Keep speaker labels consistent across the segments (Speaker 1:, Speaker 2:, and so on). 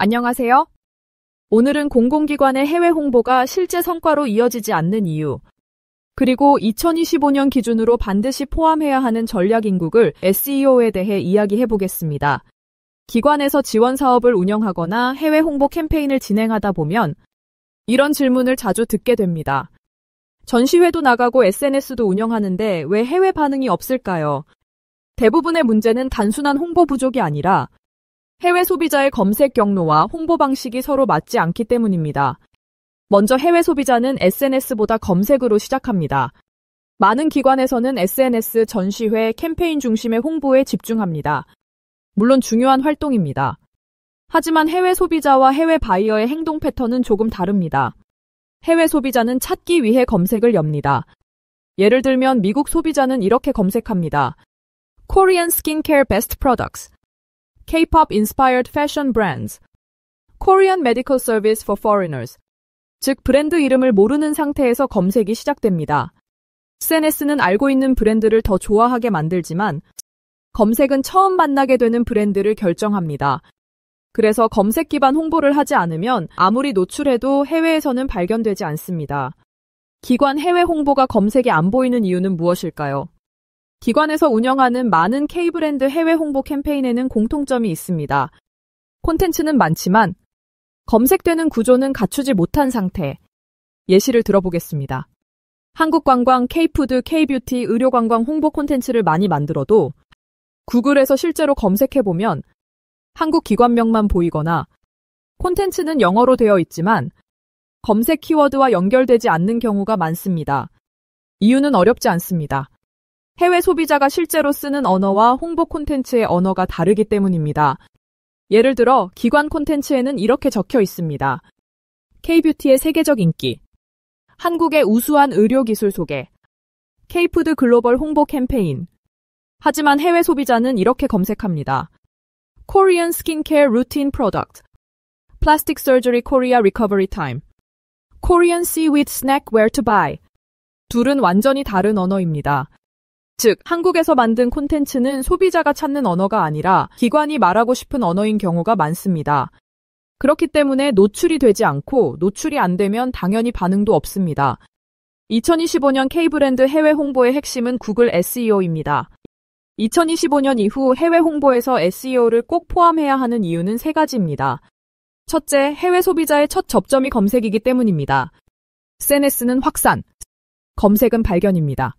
Speaker 1: 안녕하세요. 오늘은 공공기관의 해외 홍보가 실제 성과로 이어지지 않는 이유, 그리고 2025년 기준으로 반드시 포함해야 하는 전략 인국을 SEO에 대해 이야기해 보겠습니다. 기관에서 지원 사업을 운영하거나 해외 홍보 캠페인을 진행하다 보면 이런 질문을 자주 듣게 됩니다. 전시회도 나가고 SNS도 운영하는데 왜 해외 반응이 없을까요? 대부분의 문제는 단순한 홍보 부족이 아니라 해외 소비자의 검색 경로와 홍보 방식이 서로 맞지 않기 때문입니다. 먼저 해외 소비자는 SNS보다 검색으로 시작합니다. 많은 기관에서는 SNS, 전시회, 캠페인 중심의 홍보에 집중합니다. 물론 중요한 활동입니다. 하지만 해외 소비자와 해외 바이어의 행동 패턴은 조금 다릅니다. 해외 소비자는 찾기 위해 검색을 엽니다. 예를 들면 미국 소비자는 이렇게 검색합니다. Korean skincare best products, K-pop inspired fashion brands, Korean medical service for foreigners. 즉 브랜드 이름을 모르는 상태에서 검색이 시작됩니다. SNS는 알고 있는 브랜드를 더 좋아하게 만들지만 검색은 처음 만나게 되는 브랜드를 결정합니다. 그래서 검색 기반 홍보를 하지 않으면 아무리 노출해도 해외에서는 발견되지 않습니다. 기관 해외 홍보가 검색에 안 보이는 이유는 무엇일까요? 기관에서 운영하는 많은 K브랜드 해외 홍보 캠페인에는 공통점이 있습니다. 콘텐츠는 많지만 검색되는 구조는 갖추지 못한 상태. 예시를 들어보겠습니다. 한국관광, K푸드, K뷰티, 의료관광 홍보 콘텐츠를 많이 만들어도 구글에서 실제로 검색해보면 한국 기관명만 보이거나 콘텐츠는 영어로 되어 있지만 검색 키워드와 연결되지 않는 경우가 많습니다. 이유는 어렵지 않습니다. 해외 소비자가 실제로 쓰는 언어와 홍보 콘텐츠의 언어가 다르기 때문입니다. 예를 들어 기관 콘텐츠에는 이렇게 적혀 있습니다. K뷰티의 세계적 인기, 한국의 우수한 의료기술 소개, K푸드 글로벌 홍보 캠페인. 하지만 해외 소비자는 이렇게 검색합니다. Korean skincare routine product, Plastic surgery Korea recovery time, Korean seaweed snack where to buy. 둘은 완전히 다른 언어입니다. 즉, 한국에서 만든 콘텐츠는 소비자가 찾는 언어가 아니라 기관이 말하고 싶은 언어인 경우가 많습니다. 그렇기 때문에 노출이 되지 않고 노출이 안 되면 당연히 반응도 없습니다. 2025년 K브랜드 해외 홍보의 핵심은 구글 SEO입니다. 2025년 이후 해외 홍보에서 SEO를 꼭 포함해야 하는 이유는 세 가지입니다. 첫째, 해외 소비자의 첫 접점이 검색이기 때문입니다. SNS는 확산, 검색은 발견입니다.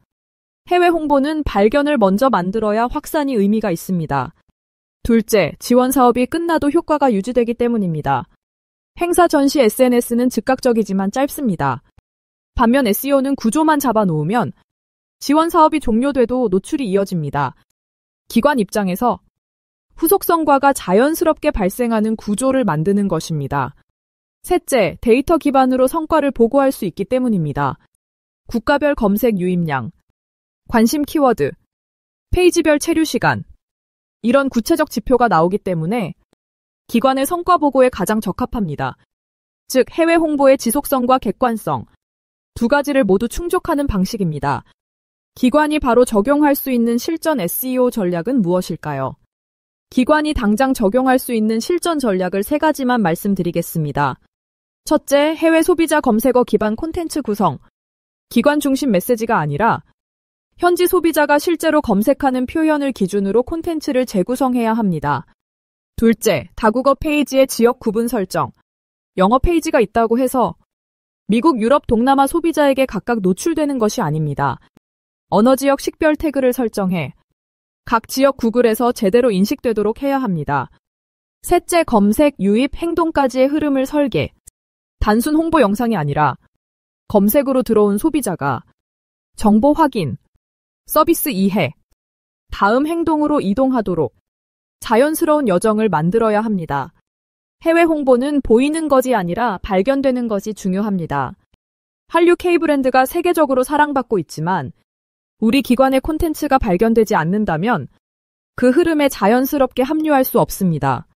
Speaker 1: 해외 홍보는 발견을 먼저 만들어야 확산이 의미가 있습니다. 둘째, 지원 사업이 끝나도 효과가 유지되기 때문입니다. 행사 전시 SNS는 즉각적이지만 짧습니다. 반면 SEO는 구조만 잡아놓으면 지원 사업이 종료돼도 노출이 이어집니다. 기관 입장에서 후속성과가 자연스럽게 발생하는 구조를 만드는 것입니다. 셋째, 데이터 기반으로 성과를 보고할 수 있기 때문입니다. 국가별 검색 유입량, 관심 키워드, 페이지별 체류 시간, 이런 구체적 지표가 나오기 때문에 기관의 성과 보고에 가장 적합합니다. 즉, 해외 홍보의 지속성과 객관성, 두 가지를 모두 충족하는 방식입니다. 기관이 바로 적용할 수 있는 실전 SEO 전략은 무엇일까요? 기관이 당장 적용할 수 있는 실전 전략을 세 가지만 말씀드리겠습니다. 첫째, 해외 소비자 검색어 기반 콘텐츠 구성. 기관 중심 메시지가 아니라 현지 소비자가 실제로 검색하는 표현을 기준으로 콘텐츠를 재구성해야 합니다. 둘째, 다국어 페이지의 지역 구분 설정. 영어 페이지가 있다고 해서 미국, 유럽, 동남아 소비자에게 각각 노출되는 것이 아닙니다. 언어 지역 식별 태그를 설정해 각 지역 구글에서 제대로 인식되도록 해야 합니다. 셋째, 검색, 유입, 행동까지의 흐름을 설계. 단순 홍보 영상이 아니라 검색으로 들어온 소비자가 정보 확인, 서비스 이해, 다음 행동으로 이동하도록 자연스러운 여정을 만들어야 합니다. 해외 홍보는 보이는 것이 아니라 발견되는 것이 중요합니다. 한류 K브랜드가 세계적으로 사랑받고 있지만 우리 기관의 콘텐츠가 발견되지 않는다면 그 흐름에 자연스럽게 합류할 수 없습니다.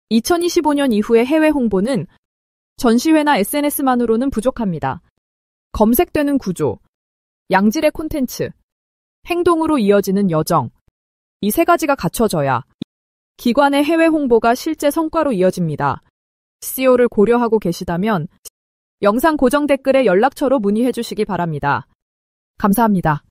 Speaker 1: 2025년 이후의 해외 홍보는 전시회나 SNS만으로는 부족합니다. 검색되는 구조, 양질의 콘텐츠, 행동으로 이어지는 여정, 이 세 가지가 갖춰져야 기관의 해외 홍보가 실제 성과로 이어집니다. SEO를 고려하고 계시다면 영상 고정 댓글에 연락처로 문의해 주시기 바랍니다. 감사합니다.